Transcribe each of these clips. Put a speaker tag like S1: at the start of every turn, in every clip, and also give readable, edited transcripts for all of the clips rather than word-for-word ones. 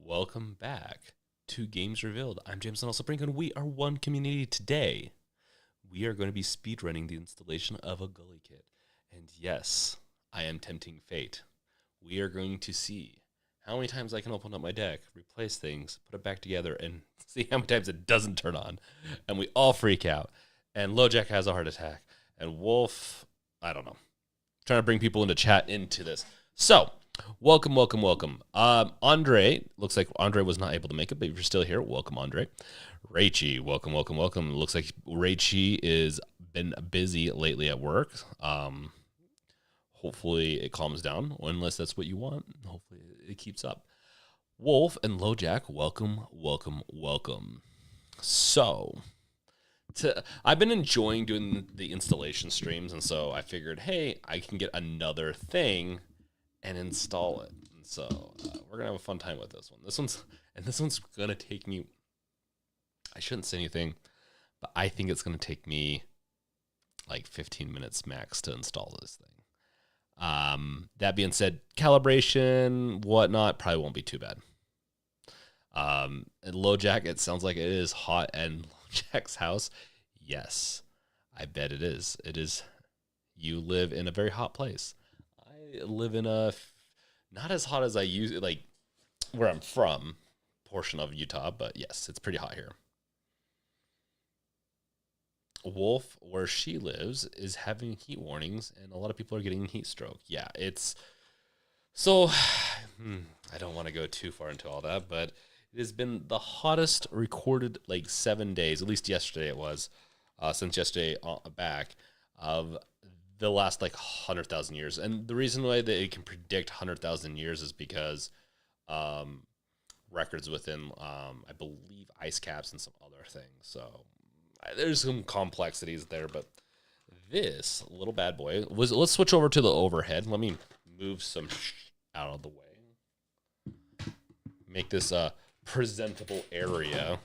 S1: Welcome back to Games Revealed. I'm James and also Brink, and we are one community today. We are going to be speedrunning the installation of a Gulikit. And yes, I am tempting fate. We are going to see how many times I can open up my deck, replace things, put it back together, and see how many times it doesn't turn on. And we all freak out. And LoJack has a heart attack. And Wolf, I don't know. Trying to bring people into chat into this. So, welcome. Andre, looks like Andre was not able to make it, but if you're still here, welcome, Andre. Raichi, welcome. Looks like Raichi is been busy lately at work. Hopefully it calms down, unless that's what you want. Hopefully it keeps up. Wolf and LoJack, welcome. So, I've been enjoying doing the installation streams, and so I figured, hey, I can get another thing and install it. And so we're gonna have a fun time with this one. This one's gonna take me. I shouldn't say anything, but I think it's gonna take me like 15 minutes max to install this thing. That being said, calibration, whatnot, probably won't be too bad. And LoJack, it sounds like it is hot at LoJack's house. Yes, I bet it is. It is. You live in a very hot place. I live in a not as hot as I use it, like where I'm from, portion of Utah, but yes, it's pretty hot here. Wolf, where she lives, is having heat warnings, and a lot of people are getting heat stroke. Yeah, it's so. I don't want to go too far into all that, but it has been the hottest recorded like 7 days. At least yesterday it was, since yesterday back of the last like 100,000 years. And the reason why they can predict 100,000 years is because records within, I believe, ice caps and some other things. So there's some complexities there, but this little bad boy was. Let's switch over to the overhead. Let me move some out of the way. Make this a presentable area.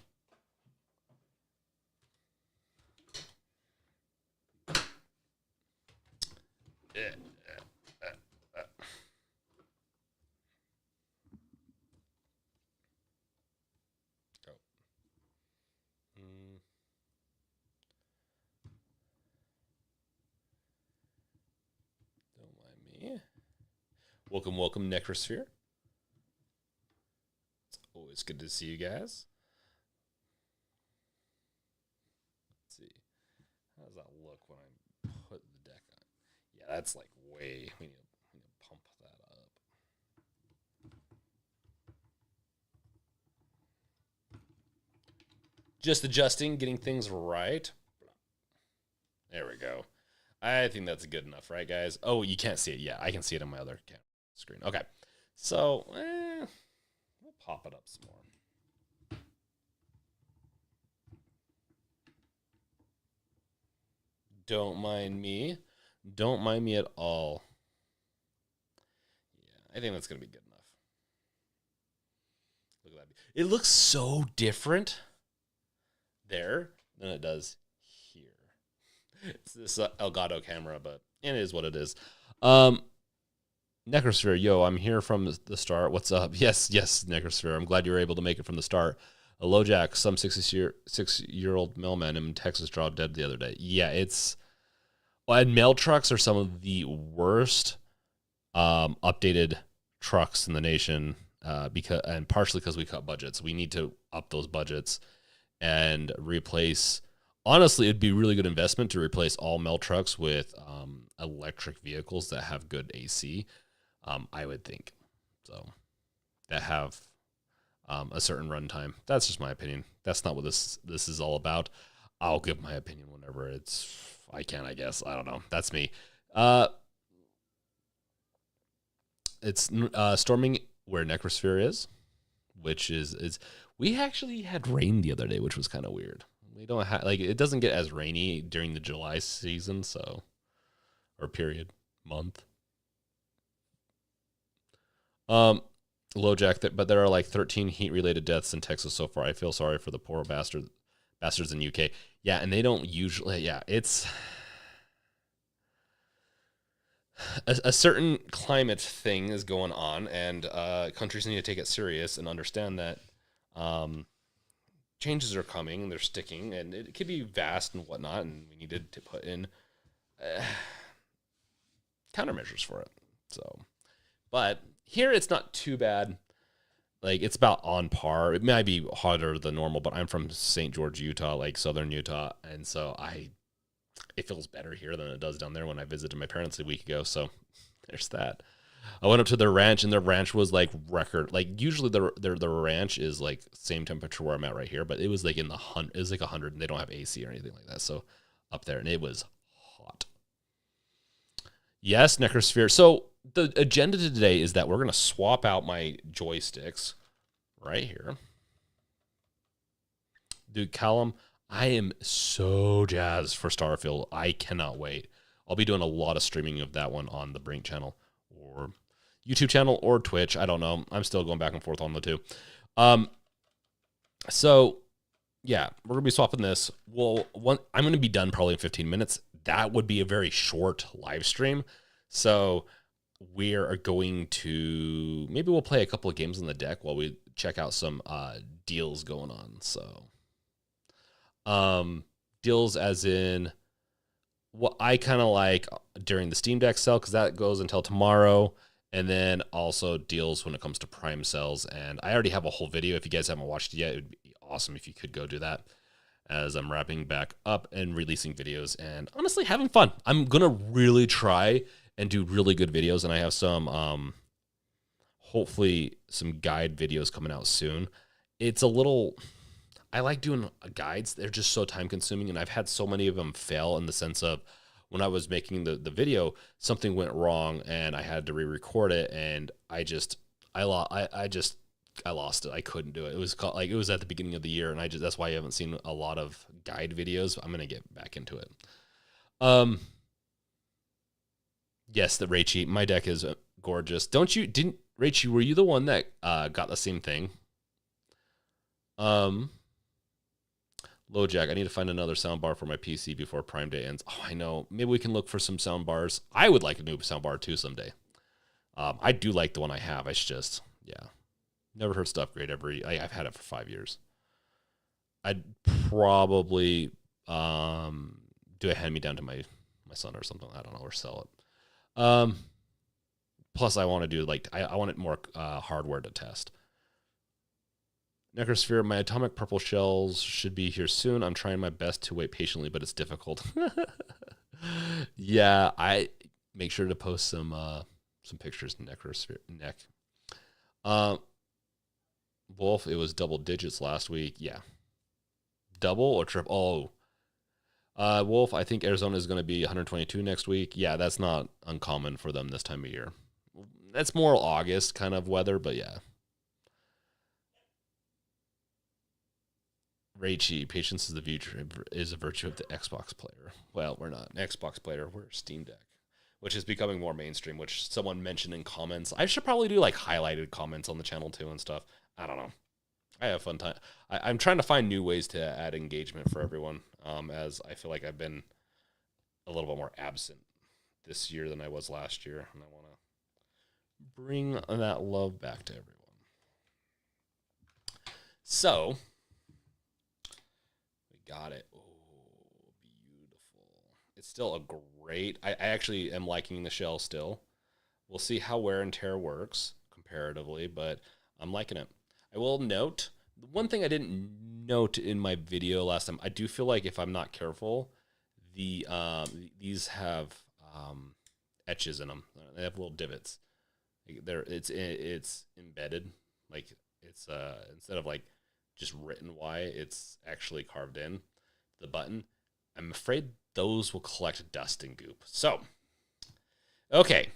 S1: Don't mind me. Welcome, Necrosphere. It's always good to see you guys. Let's see. How does that look when I put the deck on? Yeah, that's like way. We need to pump that up. Just adjusting, getting things right. There we go. I think that's good enough, right, guys? Oh, you can't see it. Yeah, I can see it on my other camera screen. Okay. So, we'll pop it up some more. Don't mind me. Don't mind me at all. Yeah, I think that's going to be good enough. Look at that. It looks so different there than it does here. It's this Elgato camera, but it is what it is. Necrosphere, yo, I'm here from the start. What's up? Yes, Necrosphere. I'm glad you were able to make it from the start. LoJack, some 6-year-old mailman in Texas dropped dead the other day. Yeah, it's. Well, and mail trucks are some of the worst updated trucks in the nation, and partially because we cut budgets. We need to up those budgets and replace. Honestly, it'd be a really good investment to replace all mail trucks with electric vehicles that have good AC. I would think so. That have a certain runtime. That's just my opinion. That's not what this is all about. I'll give my opinion whenever I can, I guess. I don't know. That's me. It's storming where Necrosphere is, which is we actually had rain the other day, which was kind of weird. We don't have it doesn't get as rainy during the July season, so or period month. LoJack, but there are like 13 heat-related deaths in Texas so far. I feel sorry for the poor bastards in UK. Yeah, and they don't usually. Yeah, it's a certain climate thing is going on, and countries need to take it serious and understand that changes are coming, they're sticking, and it could be vast and whatnot, and we needed to put in countermeasures for it. So, but here it's not too bad. Like, it's about on par. It might be hotter than normal, but I'm from St. George, Utah, like southern Utah, and so it feels better here than it does down there when I visited my parents a week ago. So there's that. I went up to their ranch, and their ranch was like record. Like, usually their ranch is like same temperature where I'm at right here, but it was like in the it was like 100, and they don't have AC or anything like that. So up there, and it was hot. Yes, Necrosphere. So the agenda today is that we're gonna swap out my joysticks right here. Dude, Callum, I am so jazzed for Starfield. I cannot wait. I'll be doing a lot of streaming of that one on the Brink channel or YouTube channel or Twitch. I don't know. I'm still going back and forth on the two. So, yeah, we're going to be swapping this. Well, I'm going to be done probably in 15 minutes. That would be a very short live stream. So we are going to, maybe we'll play a couple of games on the deck while we check out some deals going on. So deals as in what I kind of like during the Steam Deck sale, because that goes until tomorrow, and then also deals when it comes to Prime sales. And I already have a whole video. If you guys haven't watched it yet, it would be awesome if you could go do that, as I'm wrapping back up and releasing videos and honestly having fun. I'm gonna really try and do really good videos, and I have some hopefully some guide videos coming out soon. It's a little, I like doing guides. They're just so time consuming, and I've had so many of them fail in the sense of when I was making the video, something went wrong and I had to re-record it, and I lost it. I couldn't do it. It was it was at the beginning of the year, and that's why I haven't seen a lot of guide videos. I'm gonna get back into it. Yes, the Raichi. My deck is gorgeous. Raichi, were you the one that got the same thing? LoJack, I need to find another soundbar for my PC before Prime Day ends. Oh, I know. Maybe we can look for some soundbars. I would like a new soundbar too someday. I do like the one I have. It's just, yeah. Never heard stuff great I've had it for 5 years. I'd probably do a hand-me-down to my son or something. I don't know, or sell it. Plus, I want to do, I want it more hardware to test. Necrosphere, my atomic purple shells should be here soon. I'm trying my best to wait patiently, but it's difficult. Yeah, I make sure to post some pictures. Necrosphere neck. Wolf, it was double digits last week. Yeah, double or triple. Oh, Wolf, I think Arizona is going to be 122 next week. Yeah, that's not uncommon for them this time of year. That's more August kind of weather, but yeah. Raichi, patience is a virtue of the Xbox player. Well, we're not an Xbox player. We're a Steam Deck, which is becoming more mainstream, which someone mentioned in comments. I should probably do highlighted comments on the channel too and stuff. I don't know. I have fun time. I'm trying to find new ways to add engagement for everyone, as I feel like I've been a little bit more absent this year than I was last year, and I want to bring that love back to everyone. So, got it. Oh, beautiful. It's still a great, I actually am liking the shell still. We'll see how wear and tear works comparatively, but I'm liking it. I will note, one thing I didn't note in my video last time, I do feel like if I'm not careful, these have etches in them. They have little divots. It's embedded. It's instead of just written Y, it's actually carved in the button. I'm afraid those will collect dust and goop. So, okay.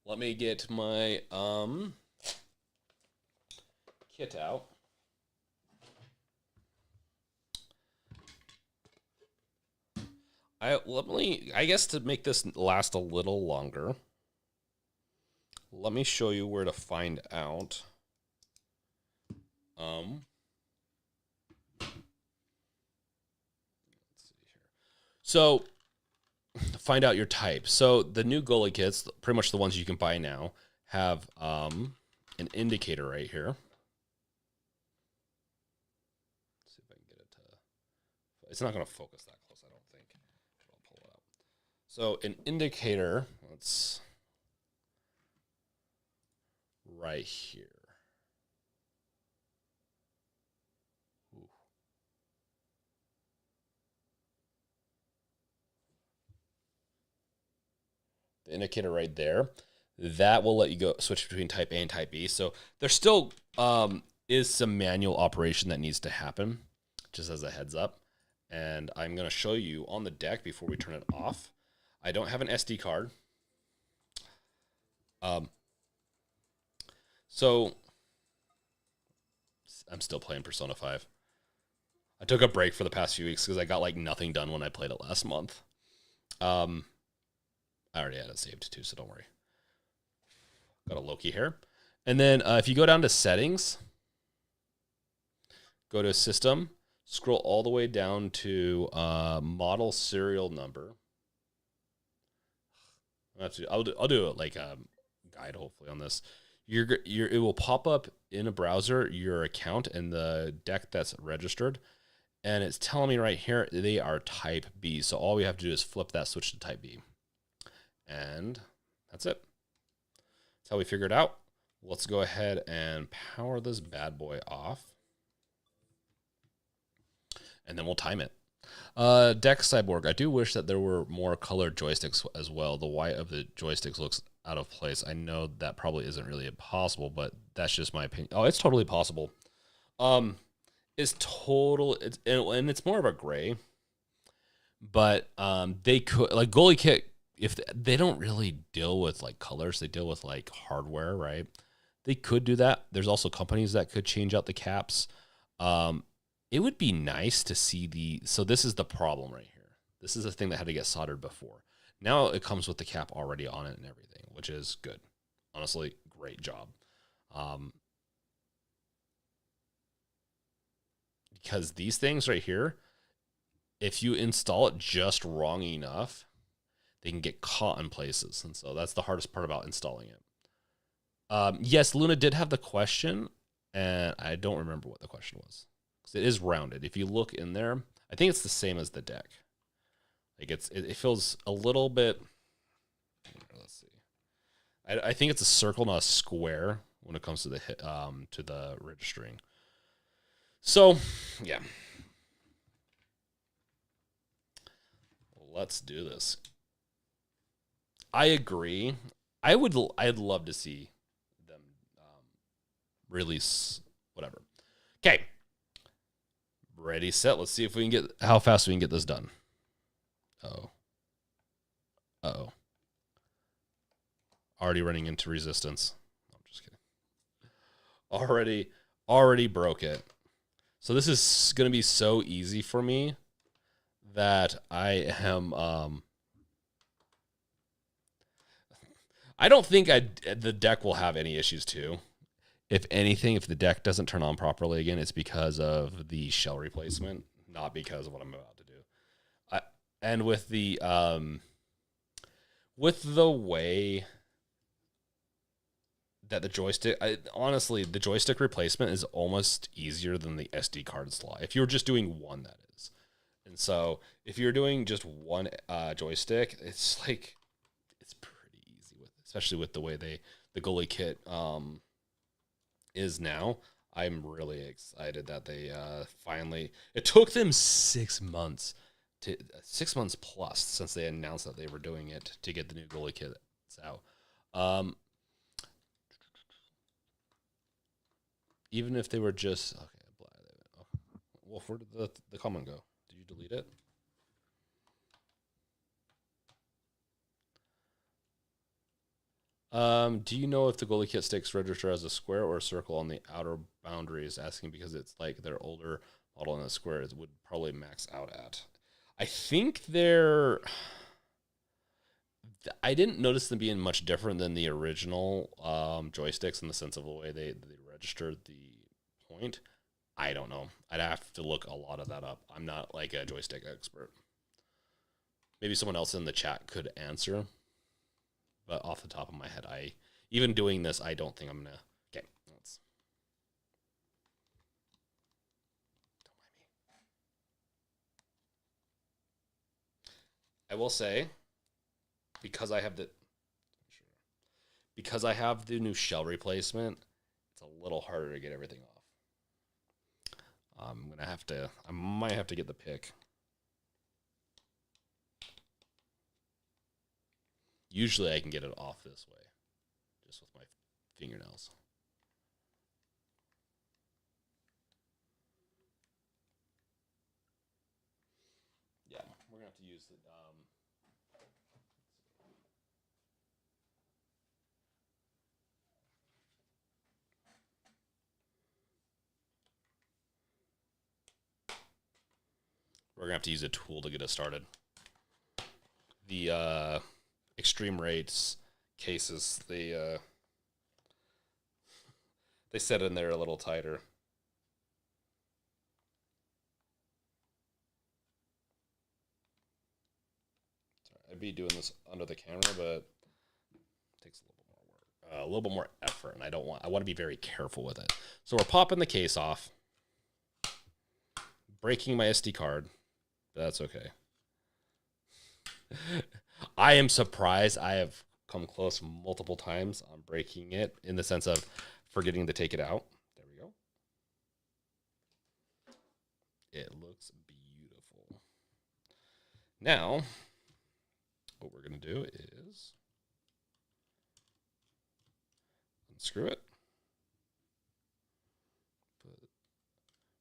S1: Let me get my kit out. I guess to make this last a little longer, let me show you where to find out. Let's see here. So find out your type. So the new Gulikits, pretty much the ones you can buy now, have an indicator right here. Let's see if I can get it to. It's not going to focus that close, I don't think. I'll pull it up. So an indicator, let's right here. Ooh. The indicator right there, that will let you go switch between type A and type B. So there still is some manual operation that needs to happen, just as a heads up. And I'm going to show you on the deck before we turn it off. I don't have an SD card. So I'm still playing Persona 5. I took a break for the past few weeks because I got like nothing done when I played it last month. I already had it saved too, so don't worry. Got a Loki here. And then if you go down to settings, go to system, scroll all the way down to model serial number. I'll do it like a guide hopefully on this. It will pop up in a browser your account and the deck that's registered, and it's telling me right here they are type B. So all we have to do is flip that switch to type B, and that's it. That's how we figure it out. Let's go ahead and power this bad boy off, and then we'll time it. Deck Cyborg, I do wish that there were more colored joysticks as well. The white of the joysticks looks out of place. I know that probably isn't really possible, but that's just my opinion. Oh, it's totally possible. It's and it's more of a gray, but they could, like Gulikit, if they don't really deal with like colors, they deal with like hardware, right? They could do that. There's also companies that could change out the caps. It would be nice to see so this is the problem right here. This is the thing that had to get soldered before. Now it comes with the cap already on it and everything, which is good. Honestly, great job. Because these things right here, if you install it just wrong enough, they can get caught in places. And so that's the hardest part about installing it. Yes, Luna did have the question, and I don't remember what the question was. Because it is rounded. If you look in there, I think it's the same as the deck. Like it feels a little bit. Let's see. I think it's a circle, not a square, when it comes to the registering. So, yeah. Let's do this. I agree. I'd love to see them release whatever. Okay. Ready, set. Let's see if we can how fast we can get this done. Uh-oh. Already running into resistance. I'm just kidding. Already broke it. So this is going to be so easy for me that I am I don't think the deck will have any issues too. If anything, if the deck doesn't turn on properly again, it's because of the shell replacement, not because of what I'm about to do. And with the way that the joystick, honestly, the joystick replacement is almost easier than the SD card slot. If you're just doing one, that is. And so if you're doing just one joystick, it's pretty easy especially with the way the Gulikit is now. I'm really excited that they finally. It took them 6 months 6 months plus since they announced that they were doing it to get the new Gulikit out. Even if they were just Wolf, where did the comment go? Did you delete it? Do you know if the Gulikit sticks register as a square or a circle on the outer boundaries? Asking because it's like their older model in a square would probably max out at. I think I didn't notice them being much different than the original joysticks in the sense of the way they registered the point. I don't know. I'd have to look a lot of that up. I'm not like a joystick expert. maybe someone else in the chat could answer. But off the top of my head, even doing this, I don't think I'm gonna. Okay, let's. Don't mind me. I will say, because I have the new shell replacement, it's a little harder to get everything off. I might have to get the pick. Usually I can get it off this way, just with my fingernails. Yeah, we're gonna have to use the. We're gonna have to use a tool to get us started. The extreme rates cases, they set in there a little tighter. Sorry, I'd be doing this under the camera, but it takes a little bit more work, a little bit more effort, and I want to be very careful with it. So we're popping the case off, breaking my SD card. That's okay. I am surprised. I have come close multiple times on breaking it, in the sense of forgetting to take it out. There we go. It looks beautiful. Now, what we're going to do is unscrew it.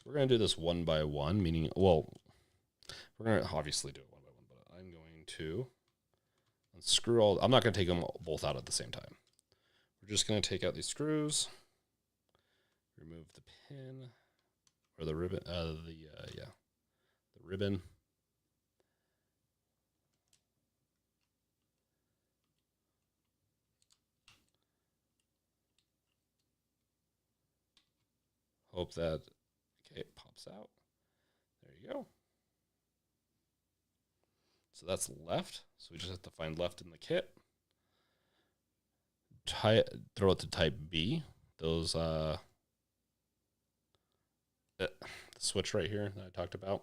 S1: We're going to do this one by one, meaning, well, we're going to obviously do it one by one, but I'm going to unscrew all. I'm not going to take them both out at the same time. We're just going to take out these screws, remove the pin or the ribbon, the ribbon. Hope that, okay, it pops out. There you go. So that's left. So we just have to find left in the kit. Throw it to type B. Those the switch right here that I talked about.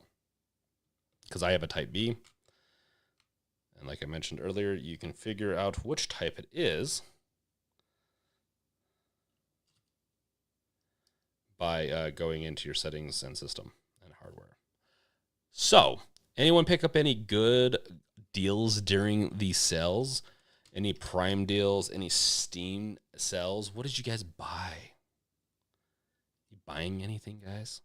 S1: Because I have a type B. And like I mentioned earlier, you can figure out which type it is by going into your settings and system and hardware. So, anyone pick up any good deals during these sales? Any Prime deals? Any Steam sales? What did you guys buy? You buying anything, guys?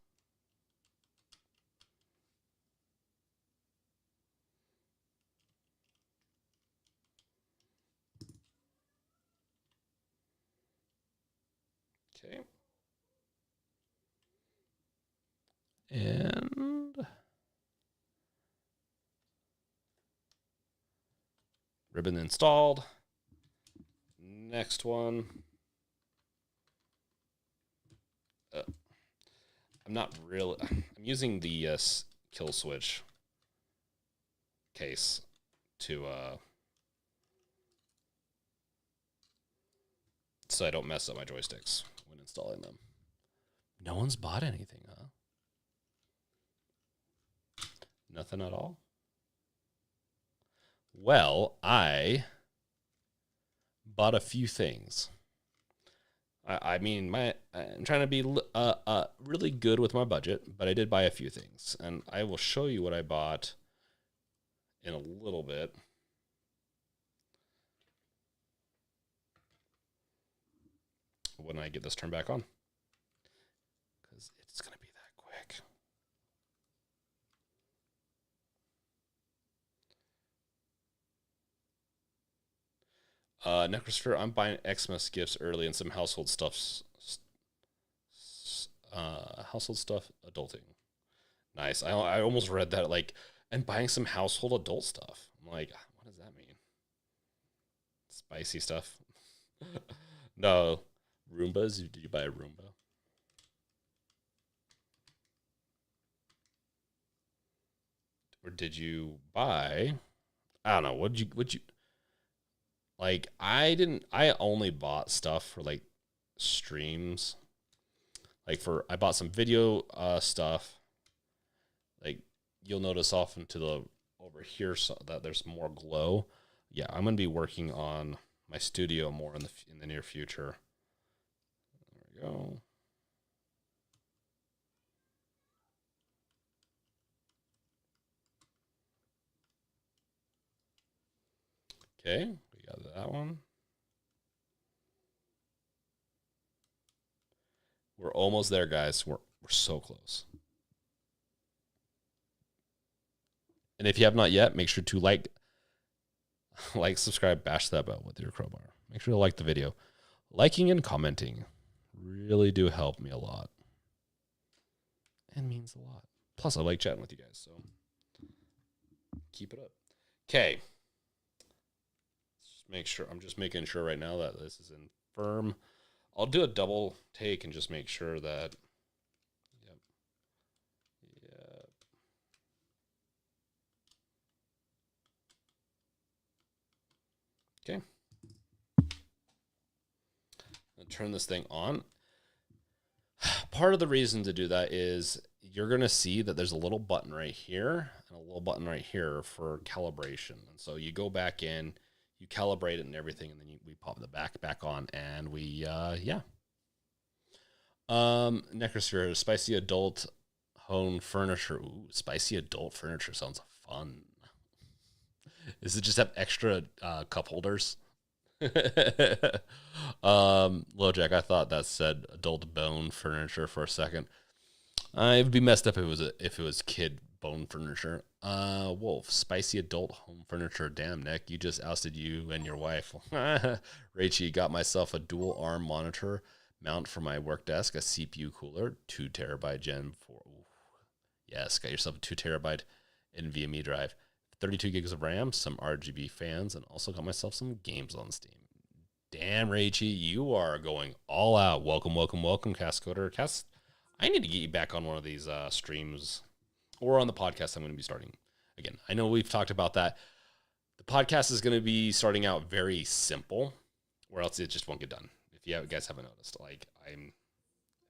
S1: Okay. And ribbon installed. Next one. I'm using the kill switch case to so I don't mess up my joysticks when installing them. No one's bought anything, huh? Nothing at all? Well, I bought a few things. I'm trying to be really good with my budget, but I did buy a few things. And I will show you what I bought in a little bit. When I get this turned back on. Because it's going to be that quick. Necrosphere, I'm buying Xmas gifts early and some household stuff. Household stuff, adulting. Nice. I almost read that, like, and buying some household adult stuff. I'm like, what does that mean? Spicy stuff. No. Roombas? Did you buy a Roomba? Or did you buy I don't know. Would you like? I only bought stuff for like streams. Like I bought some video stuff. Like you'll notice often to the over here that there's more glow. Yeah, I'm gonna be working on my studio more in the near future. There we go. Okay, we got that one. We're almost there, guys. We're so close. And if you have not yet, make sure to like, subscribe, bash that bell with your crowbar. Make sure to like the video. Liking and commenting really do help me a lot. And means a lot. Plus, I like chatting with you guys, so keep it up. Okay. Make sure I'm just making sure right now that this is in firm. I'll do a double take and just make sure that. Yep. Yeah. Okay. I'll turn this thing on. Part of the reason to do that is you're going to see that there's a little button right here and a little button right here for calibration. And so you go back in, you calibrate it and everything, and then we pop the back on, and we, yeah. Necrosphere, spicy adult home furniture. Ooh, spicy adult furniture sounds fun. Does it just have extra cup holders? LoJack, I thought that said adult bone furniture for a second. It would be messed up if it was kid bone furniture. Wolf, spicy adult home furniture. Damn, Nick, you just ousted you and your wife. Rachie, got myself a dual arm monitor mount for my work desk, a CPU cooler, 2 terabyte Gen 4. Ooh. Yes, got yourself a 2 terabyte NVMe drive, 32 gigs of RAM, some RGB fans, and also got myself some games on Steam. Damn, Rachie, you are going all out. Welcome, Cascoder. I need to get you back on one of these streams or on the podcast I'm going to be starting. Again, I know we've talked about that. The podcast is going to be starting out very simple, or else it just won't get done. If you guys haven't noticed,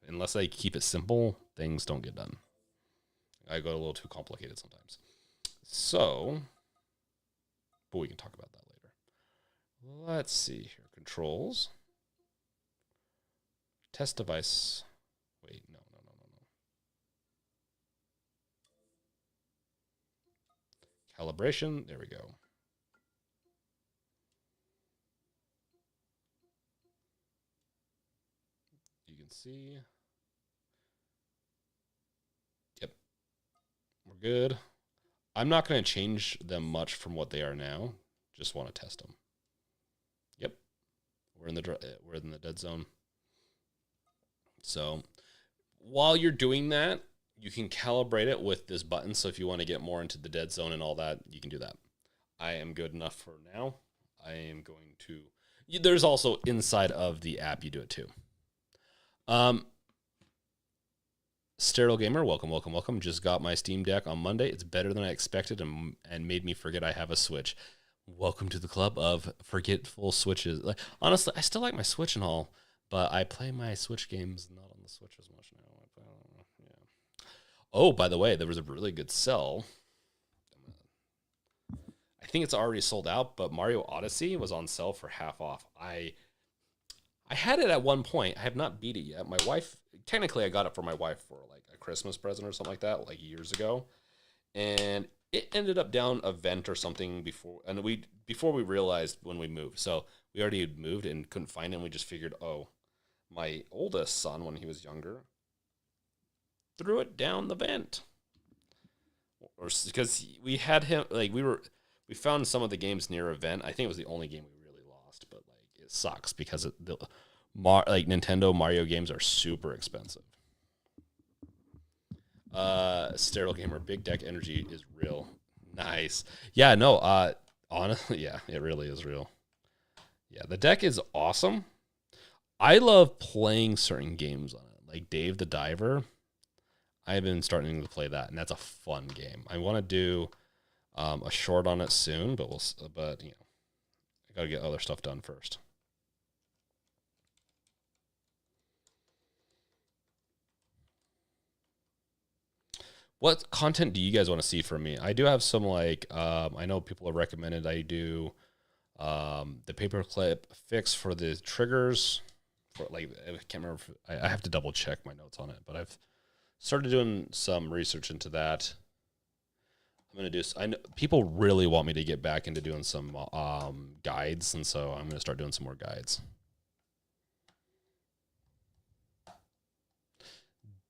S1: unless I keep it simple, things don't get done. I go a little too complicated sometimes. So, but we can talk about that later. Let's see here. Controls. Test device. Wait, no. Calibration. There we go. You can see. Yep. We're good. I'm not going to change them much from what they are now. Just want to test them. Yep. We're in the dead zone. So, while you're doing that, you can calibrate it with this button. So if you want to get more into the dead zone and all that, you can do that. I am good enough for now. I am going to. There's also inside of the app you do it too. Sterile Gamer, welcome. Just got my Steam Deck on Monday. It's better than I expected and made me forget I have a Switch. Welcome to the club of forgetful Switches. Honestly, I still like my Switch and all, but I play my Switch games not on the Switch as much now. Oh, by the way, there was a really good sell. I think it's already sold out, but Mario Odyssey was on sale for half off. I had it at one point. I have not beat it yet. My wife, technically I got it for my wife for like a Christmas present or something like that, like years ago. And it ended up down a vent or something before we realized when we moved. So we already had moved and couldn't find it, and we just figured, oh, my oldest son, when he was younger, threw it down the vent. Or because we had him, we found some of the games near a vent. I think it was the only game we really lost, but it sucks because Nintendo Mario games are super expensive. Sterile Gamer, Big Deck Energy is real. Nice. Yeah, no, honestly, yeah, it really is real. Yeah, the deck is awesome. I love playing certain games on it, like Dave the Diver. I've been starting to play that, and that's a fun game. I want to do a short on it soon, but I gotta get other stuff done first. What content do you guys want to see from me? I do have some I know people have recommended I do the paperclip fix for the triggers. For I can't remember. I have to double check my notes on it, but I've started doing some research into that. I'm gonna do. I know people really want me to get back into doing some guides, and so I'm gonna start doing some more guides.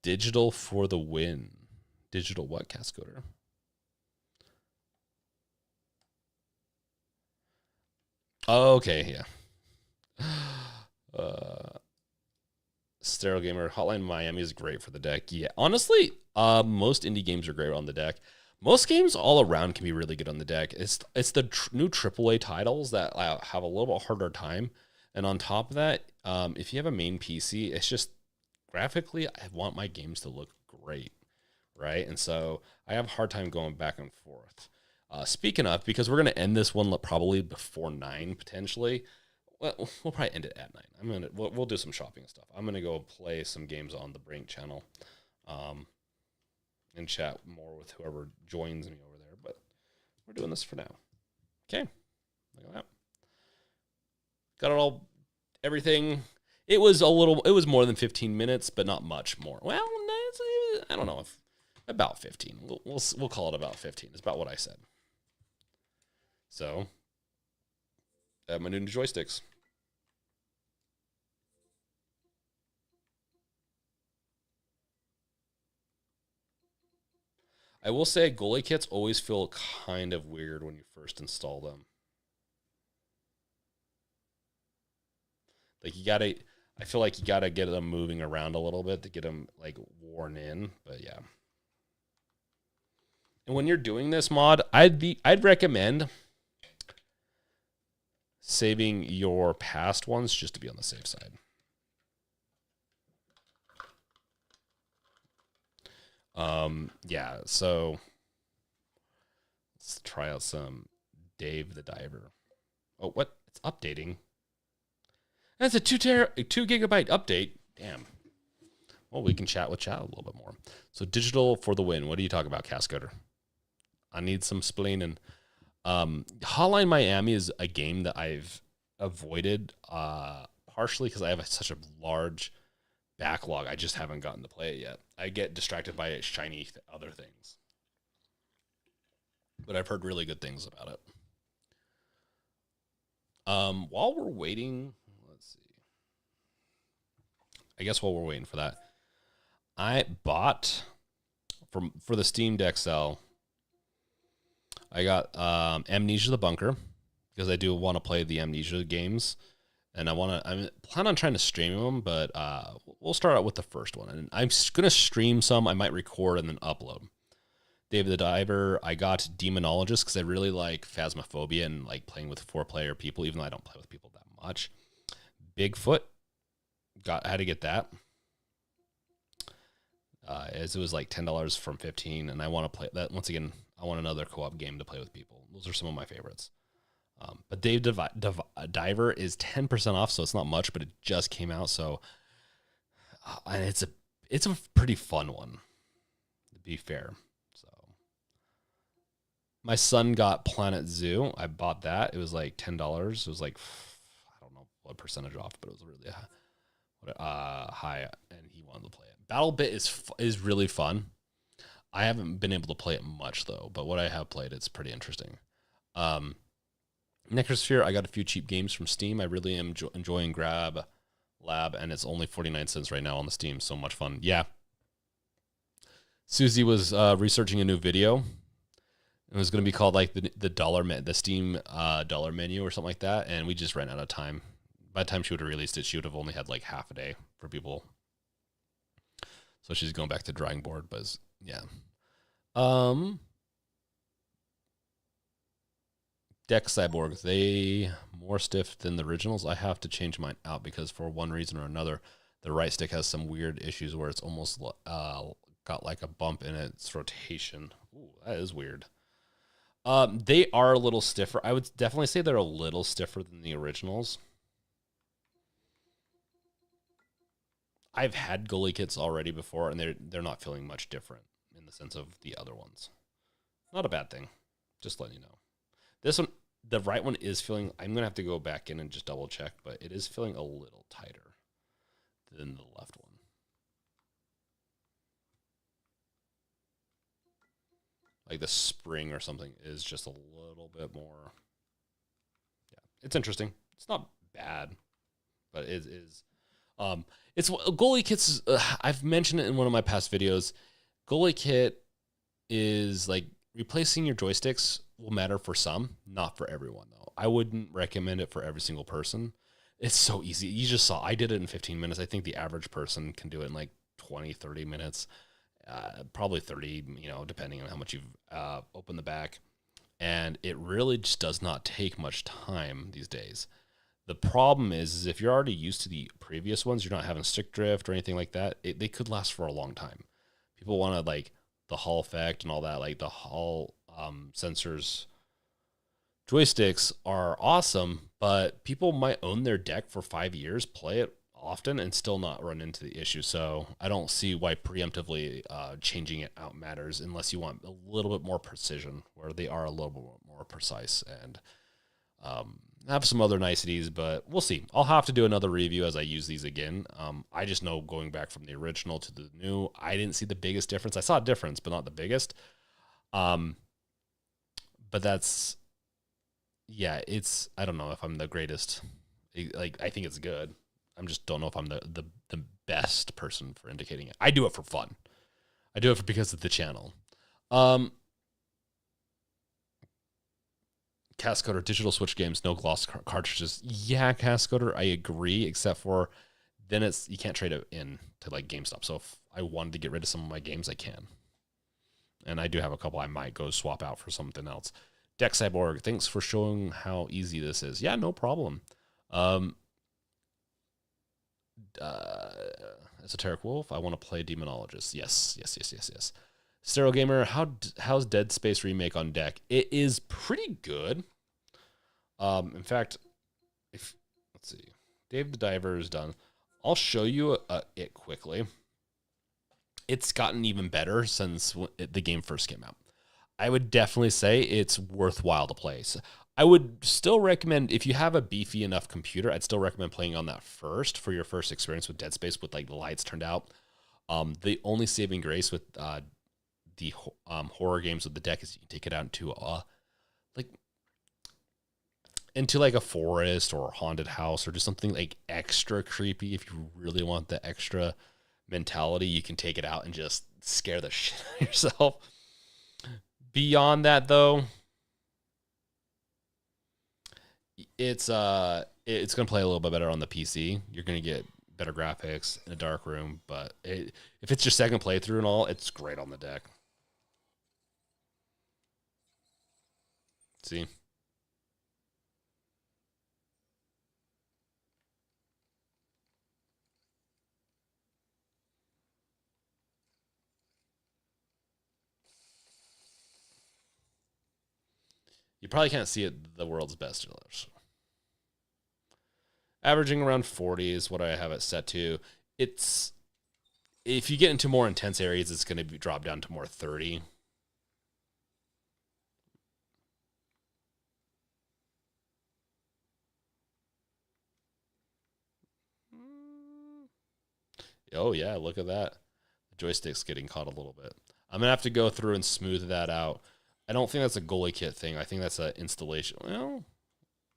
S1: Digital for the win. Digital what, Cascoder? Oh, okay, yeah. Sterile Gamer Hotline Miami is great for the deck. Yeah, honestly, most indie games are great on the deck. Most games all around can be really good on the deck. It's the new AAA titles that have a little bit harder time. And on top of that, if you have a main PC, it's just graphically, I want my games to look great, right? And so I have a hard time going back and forth. Speaking of, because we're going to end this one probably before 9 potentially. Well, we'll probably end it at 9. We'll do some shopping and stuff. I'm gonna go play some games on the Brink channel, and chat more with whoever joins me over there. But we're doing this for now. Okay, look at that. Got it all, everything. It was more than 15 minutes, but not much more. Well, I don't know if about 15. We'll call it about 15. It's about what I said. So, my new joysticks. I will say Gulikits always feel kind of weird when you first install them. Like I feel like you gotta get them moving around a little bit to get them like worn in, but yeah. And when you're doing this mod, I'd recommend saving your past ones just to be on the safe side. Yeah, so let's try out some Dave the Diver. Oh, what? It's updating. That's a 2 gigabyte update. Damn. Well, we can chat a little bit more. So digital for the win. What do you talk about, Cascoder? I need some splaining. Hotline Miami is a game that I've avoided partially because I have such a large backlog. I just haven't gotten to play it yet. I get distracted by shiny other things. But I've heard really good things about it. While we're waiting, let's see. I guess while we're waiting for that, I bought for the Steam Deck sale, I got Amnesia the Bunker because I do want to play the Amnesia games. And I plan on trying to stream them, but we'll start out with the first one. And I'm going to stream some. I might record and then upload. Dave the Diver, I got Demonologist because I really like Phasmophobia and like playing with 4-player people, even though I don't play with people that much. Bigfoot, had to get that. As it was like $10 from $15, and I want to play that. Once again, I want another co-op game to play with people. Those are some of my favorites. But Dave Diver is 10% off, so it's not much, but it just came out. So, and it's a pretty fun one, to be fair. So, my son got Planet Zoo. I bought that. It was like $10. It was like, I don't know what percentage off, but it was really high, and he wanted to play it. BattleBit is really fun. I haven't been able to play it much though, but what I have played, it's pretty interesting. Necrosphere, I got a few cheap games from Steam. I really am enjoying Grab Lab, and it's only 49 cents right now on the Steam. So much fun. Yeah. Susie was researching a new video. It was going to be called like the Steam dollar menu or something like that, and we just ran out of time. By the time she would have released it, she would have only had like half a day for people. So she's going back to drawing board, but yeah. Deck Cyborg, they more stiff than the originals. I have to change mine out because for one reason or another, the right stick has some weird issues where it's almost got like a bump in its rotation. Ooh, that is weird. They are a little stiffer. I would definitely say they're a little stiffer than the originals. I've had Gulikits already before, and they're not feeling much different in the sense of the other ones. Not a bad thing. Just letting you know. This one, the right one is feeling. I'm gonna have to go back in and just double check, but it is feeling a little tighter than the left one. Like the spring or something is just a little bit more. Yeah, it's interesting. It's not bad, but it is. It's Gulikits. I've mentioned it in one of my past videos. Gulikit is like replacing your joysticks will matter for some, not for everyone though. I wouldn't recommend it for every single person. It's so easy. You just saw I did it in 15 minutes. I think the average person can do it in like 20, 30 minutes. Probably 30, depending on how much you've opened the back. And it really just does not take much time these days. The problem is if you're already used to the previous ones, you're not having stick drift or anything like that, they could last for a long time. People want to like the Hall effect and all that, like the Hall sensors. Joysticks are awesome, but people might own their deck for 5 years, play it often, and still not run into the issue. So I don't see why preemptively changing it out matters unless you want a little bit more precision, where they are a little bit more precise and have some other niceties, but we'll see. I'll have to do another review as I use these again. I just know going back from the original to the new, I didn't see the biggest difference. I saw a difference, but not the biggest. But that's, yeah, it's, I don't know if I'm the greatest. Like, I think it's good. I just don't know if I'm the best person for indicating it. I do it for fun. I do it because of the channel. Cascoder, digital Switch games, no gloss cartridges. Yeah, Cascoder, I agree, except for then you can't trade it in to like GameStop. So if I wanted to get rid of some of my games, I can. And I do have a couple I might go swap out for something else. Deck Cyborg, thanks for showing how easy this is. Yeah, no problem. Esoteric Wolf, I want to play Demonologist. Yes. Stereo Gamer, how's Dead Space Remake on deck? It is pretty good. In fact, let's see, Dave the Diver is done. I'll show you it quickly. It's gotten even better since the game first came out. I would definitely say it's worthwhile to play. So I would still recommend, if you have a beefy enough computer, I'd still recommend playing on that first for your first experience with Dead Space with like the lights turned out. The only saving grace with the horror games with the deck is you can take it out into like a forest or a haunted house or just something like extra creepy. If you really want the extra mentality, you can take it out and just scare the shit out of yourself. Beyond that, though, it's gonna play a little bit better on the PC. You're gonna get better graphics in a dark room, but if it's your second playthrough and all, it's great on the deck. See? You probably can't see it the world's best. Averaging around 40 is what I have it set to. If you get into more intense areas, it's going to drop down to more 30. Oh, yeah, look at that. The joystick's getting caught a little bit. I'm going to have to go through and smooth that out. I don't think that's a Gulikit thing. I think that's an installation. Well,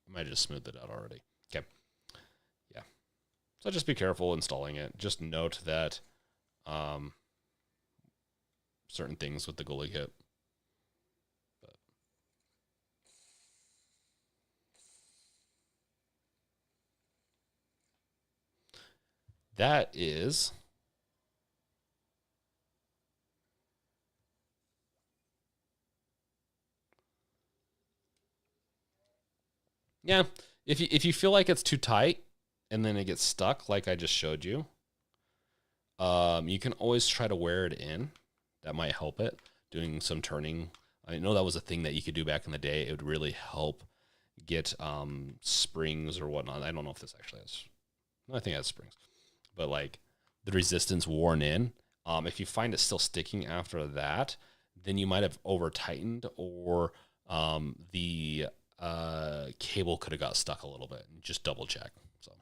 S1: I might have just smoothed it out already. Okay. Yeah. So just be careful installing it. Just note that certain things with the Gulikit. That is... Yeah, if you feel like it's too tight and then it gets stuck, like I just showed you, you can always try to wear it in. That might help it. Doing some turning I know that was a thing that you could do back in the day. It would really help get springs or whatnot. I don't know if this actually has. I think it has springs, but like the resistance worn in. If you find it still sticking after that, then you might have over tightened, or the cable could have got stuck a little bit. Just double check. So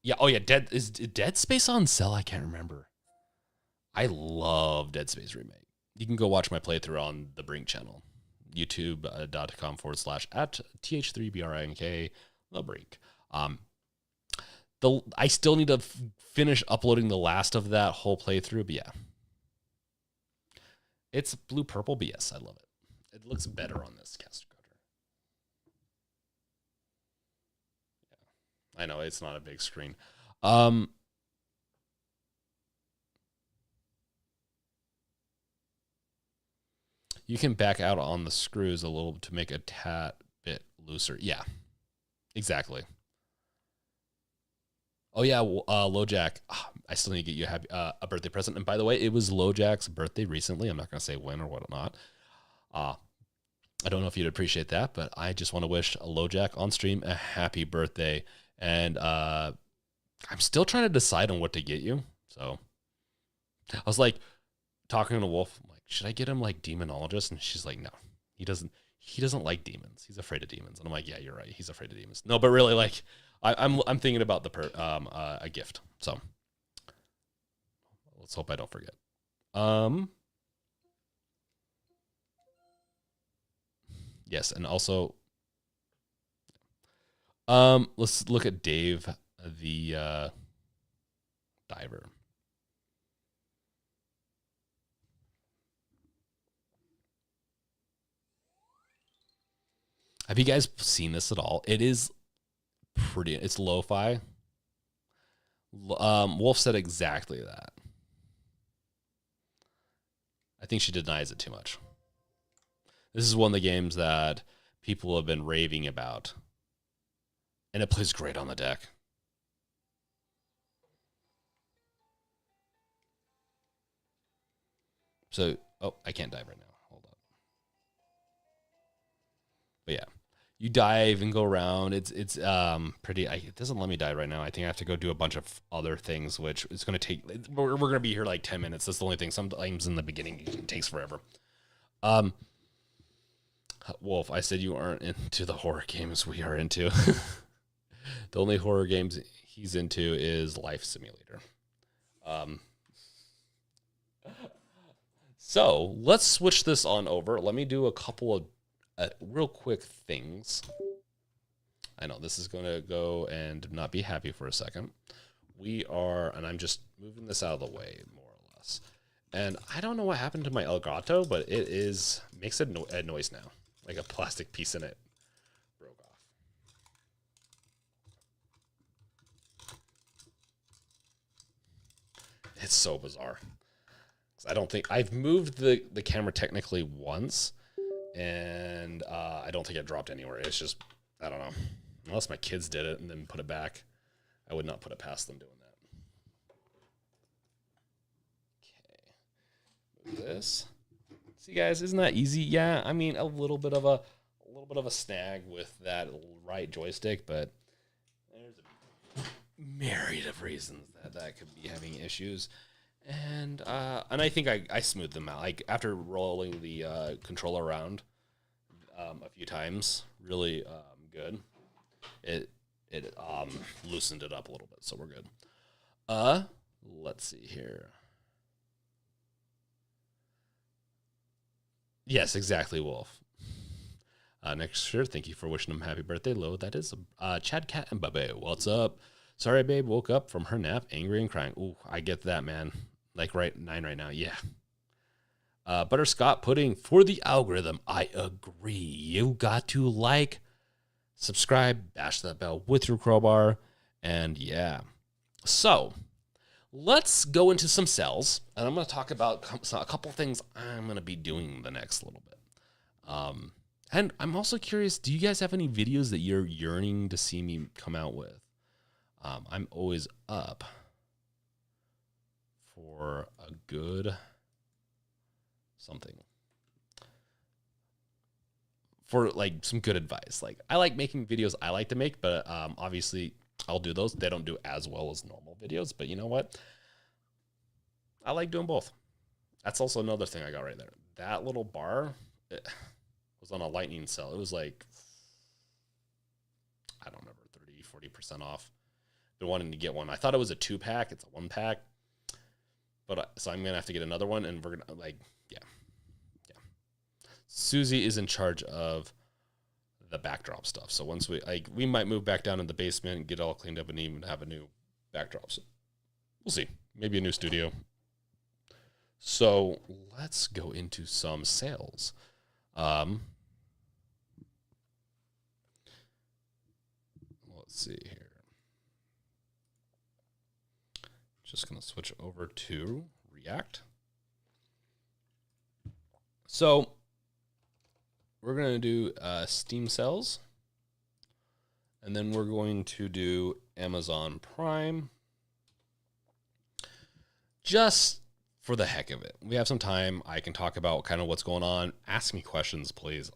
S1: yeah, oh yeah, is Dead Space on sale? I can't remember. I love Dead Space Remake. You can go watch my playthrough on the Brink channel, youtube.com/@th3brink the Brink. I still need to finish uploading the last of that whole playthrough, but yeah. It's blue purple, but yes, I love it. It looks better on this cast cutter. Yeah. I know it's not a big screen. You can back out on the screws a little to make a tad bit looser. Yeah, exactly. Oh yeah, LoJack. I still need to get you a birthday present. And by the way, it was LoJack's birthday recently. I'm not going to say when or whatnot. I don't know if you'd appreciate that, but I just want to wish LoJack on stream a happy birthday. And I'm still trying to decide on what to get you. So I was like talking to Wolf. I'm like, should I get him like demonologist? And she's like, no, he doesn't like demons. He's afraid of demons. And I'm like, yeah, you're right. He's afraid of demons. No, but really, like, I'm thinking about a gift. So let's hope I don't forget. Yes, and also, let's look at Dave the diver. Have you guys seen this at all? It is pretty. It's lo-fi. Wolf said exactly that. I think she denies it too much. This is one of the games that people have been raving about. And it plays great on the deck. So, oh, I can't dive right now. Hold up. But yeah, you dive and go around. It's pretty. It doesn't let me dive right now. I think I have to go do a bunch of other things, which is going to take. We're going to be here like 10 minutes. That's the only thing. Sometimes in the beginning it takes forever. Wolf, I said you aren't into the horror games we are into. The only horror games he's into is Life Simulator. So let's switch this on over. Let me do a couple of real quick things. I know this is going to go and not be happy for a second. And I'm just moving this out of the way more or less. And I don't know what happened to my Elgato, but it makes a noise now, like a plastic piece in it broke off. It's so bizarre. I don't think I've moved the camera technically once, and I don't think it dropped anywhere. It's just, I don't know. Unless my kids did it and then put it back, I would not put it past them doing that. Okay, move this. See, guys, isn't that easy? Yeah, I mean, a little bit of a snag with that right joystick, but there's a myriad of reasons that could be having issues. And I think I smoothed them out. Like after rolling the controller around a few times, really good. It loosened it up a little bit, so we're good. Let's see here. Yes, exactly, Wolf. Next year, thank you for wishing him happy birthday, Lo. That is Chad, Cat, and Babe. What's up? Sorry, babe. Woke up from her nap, angry and crying. Ooh, I get that, man. Like 9 right now. Yeah. Butterscotch pudding for the algorithm. I agree. You got to like, subscribe, bash that bell with your crowbar. And yeah. So let's go into some cells. And I'm going to talk about a couple things I'm going to be doing the next little bit. And I'm also curious, do you guys have any videos that you're yearning to see me come out with? I'm always up for a good something for like some good advice. Like I like making videos I like to make, but obviously I'll do those. They don't do as well as normal videos, but you know what? I like doing both. That's also another thing I got right there. That little bar was on a lightning sale. It was like, I don't remember, 30-40% off. Been wanting to get one. I thought it was a 2-pack. It's a 1-pack. But so I'm going to have to get another one, and we're going to, like, yeah. Susie is in charge of the backdrop stuff. So once we might move back down in the basement and get all cleaned up and even have a new backdrop. So we'll see. Maybe a new studio. So let's go into some sales. Let's see here. Just going to switch over to React. So we're going to do Steam sales. And then we're going to do Amazon Prime. Just for the heck of it. We have some time. I can talk about kind of what's going on. Ask me questions, please.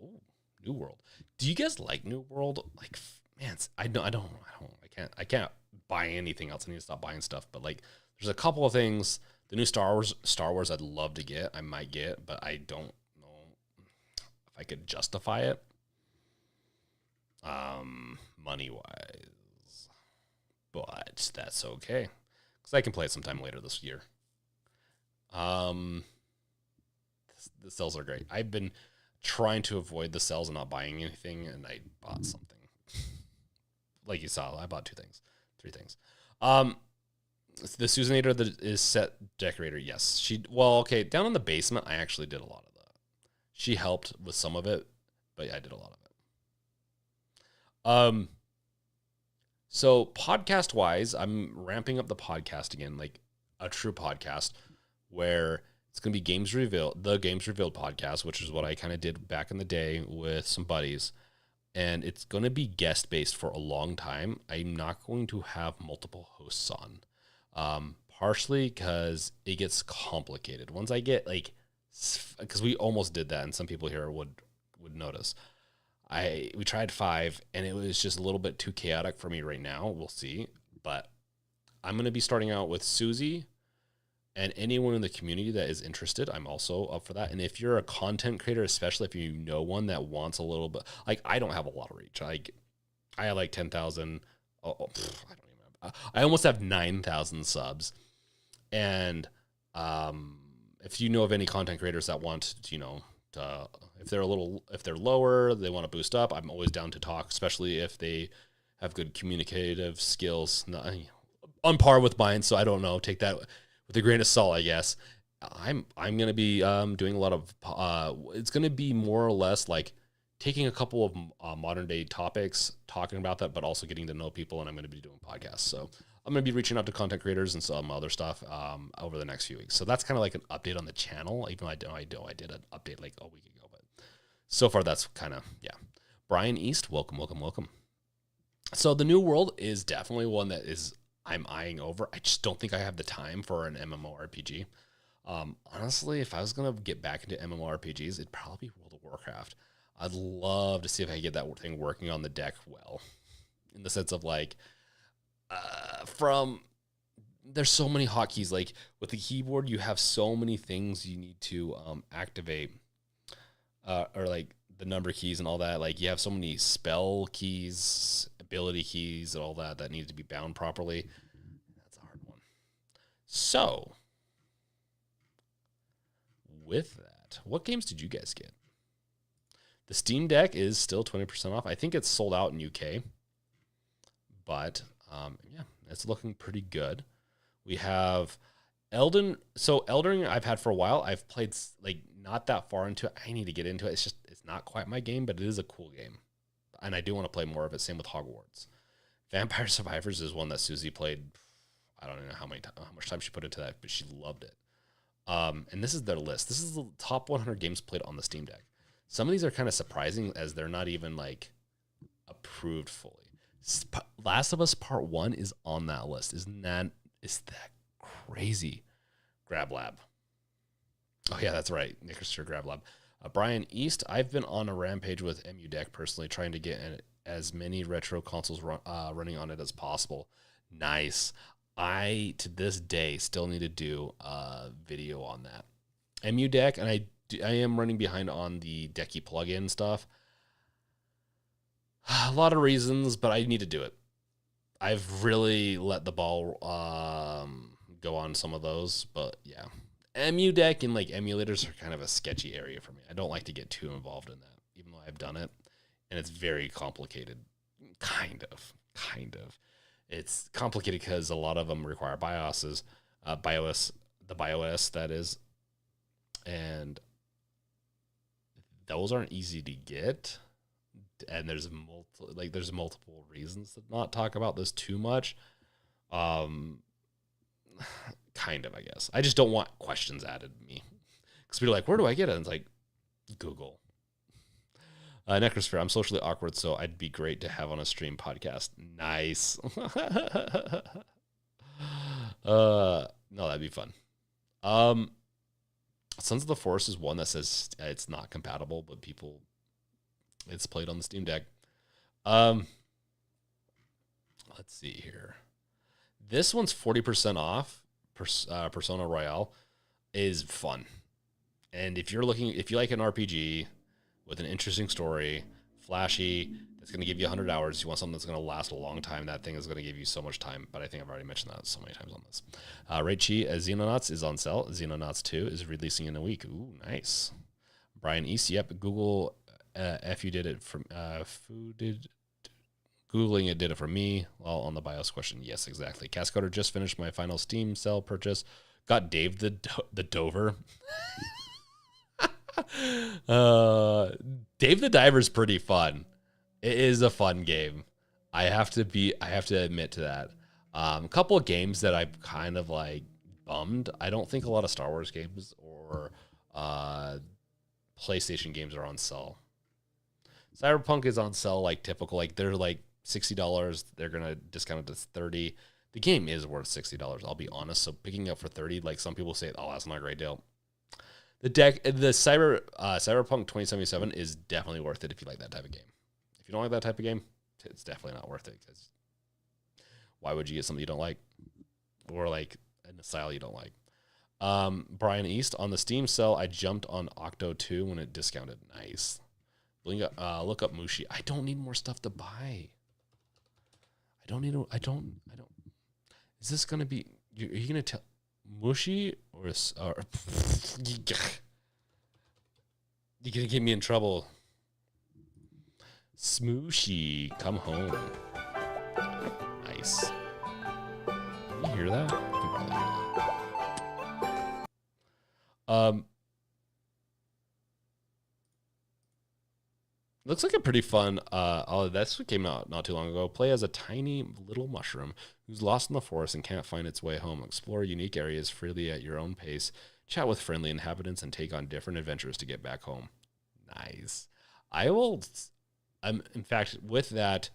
S1: Ooh, New World. Do you guys like New World? Like, man, I can't buy anything else. I need to stop buying stuff. But like, there's a couple of things. The new Star Wars I'd love to get. I might get, but I don't know if I could justify it. Money wise. But that's okay. Because I can play it sometime later this year. The sales are great. I've been trying to avoid the sales and not buying anything, and I bought something. Like you saw, I bought 3 things. The Susanator that is set decorator, yes. Down in the basement, I actually did a lot of that. She helped with some of it, but yeah, I did a lot of it. So podcast wise, I'm ramping up the podcast again, like a true podcast, where it's going to be the Games Revealed podcast, which is what I kind of did back in the day with some buddies. And it's going to be guest based for a long time. I'm not going to have multiple hosts on, partially because it gets complicated. Once I get because we almost did that, and some people here would notice. We tried 5, and it was just a little bit too chaotic for me right now. We'll see. But I'm going to be starting out with Susie. And anyone in the community that is interested, I'm also up for that. And if you're a content creator, especially if you know one that wants a little bit, like I don't have a lot of reach. I have like 10,000. I don't even. I almost have 9,000 subs. And if you know of any content creators that want, if they're lower, they want to boost up, I'm always down to talk, especially if they have good communicative skills, on par with mine. So I don't know. Take that with a grain of salt, I guess. I'm going to be doing a lot of, it's going to be more or less like taking a couple of modern day topics, talking about that, but also getting to know people, and I'm going to be doing podcasts. So I'm going to be reaching out to content creators and some other stuff over the next few weeks. So that's kind of like an update on the channel, even though I did an update like a week ago. But so far, that's kind of, yeah. Brian East, welcome. So the New World is definitely one that I'm eyeing over. I just don't think I have the time for an MMORPG. Honestly, if I was going to get back into MMORPGs, it'd probably be World of Warcraft. I'd love to see if I can get that thing working on the deck well, in the sense of like, there's so many hotkeys. Like with the keyboard, you have so many things you need to activate, or like the number keys and all that. Like you have so many spell keys, ability keys, and all that need to be bound properly. That's a hard one. So with that, what games did you guys get? The Steam Deck is still 20% off. I think it's sold out in UK, but yeah, it's looking pretty good. We have Elden Ring I've had for a while. I've played like not that far into it. I need to get into it. It's not quite my game, but it is a cool game. And I do want to play more of it. Same with Hogwarts. Vampire Survivors is one that Susie played. I don't know how much time she put into that, but she loved it. And this is their list. This is the top 100 games played on the Steam Deck. Some of these are kind of surprising as they're not even like approved fully. Last of Us Part 1 is on that list. Is that crazy? Grab Lab. Oh yeah, that's right. Nickerster Grab Lab. Brian East, I've been on a rampage with MU Deck personally, trying to get as many retro consoles running on it as possible. Nice. I to this day still need to do a video on that. MU Deck, and I am running behind on the Decky plugin stuff. A lot of reasons, but I need to do it. I've really let the ball go on some of those, but yeah. MU Deck and like emulators are kind of a sketchy area for me. I don't like to get too involved in that, even though I've done it, and it's very complicated. Kind of. It's complicated because a lot of them require BIOSes, the BIOS that is, and those aren't easy to get. And there's multiple reasons to not talk about this too much. Kind of, I guess. I just don't want questions added to me. Because people are like, where do I get it? And it's like, Google. Necrosphere, I'm socially awkward, so I'd be great to have on a stream podcast. Nice. No, that'd be fun. Sons of the Forest is one that says it's not compatible, but it's played on the Steam Deck. Let's see here. This one's 40% off. Persona Royale is fun. And if you like an RPG with an interesting story, flashy, that's going to give you 100 hours, you want something that's going to last a long time, that thing is going to give you so much time. But I think I've already mentioned that so many times on this. Raichi Xenonauts is on sale. Xenonauts 2 is releasing in a week. Ooh, nice. Brian East, yep. Google F you did it from Googling it did it for me. Well, on the BIOS question, yes, exactly. Cascoder just finished my final Steam sale purchase. Got Dave the Dover. Dave the Diver's pretty fun. It is a fun game. I have to admit to that. A couple of games that I've kind of like bummed. I don't think a lot of Star Wars games or PlayStation games are on sale. Cyberpunk is on sale like typical. Like they're like $60. They're gonna discount it to $30. The game is worth $60. I'll be honest. So picking up for $30, like some people say, oh, that's not a great deal. The Cyberpunk 2077 is definitely worth it if you like that type of game. If you don't like that type of game, it's definitely not worth it, because why would you get something you don't like, or like in a style you don't like? Brian East, on the Steam sale, I jumped on Octo 2 when it discounted. Nice. Look up Mushi. I don't need more stuff to buy. I don't. Is this gonna be? Are you gonna tell Mushi or you're gonna get me in trouble? Smooshy, come home. Nice. Can you hear that? You can probably hear that. Looks like a pretty fun, that's what came out not too long ago. Play as a tiny little mushroom who's lost in the forest and can't find its way home. Explore unique areas freely at your own pace. Chat with friendly inhabitants and take on different adventures to get back home. Nice. In fact, with that,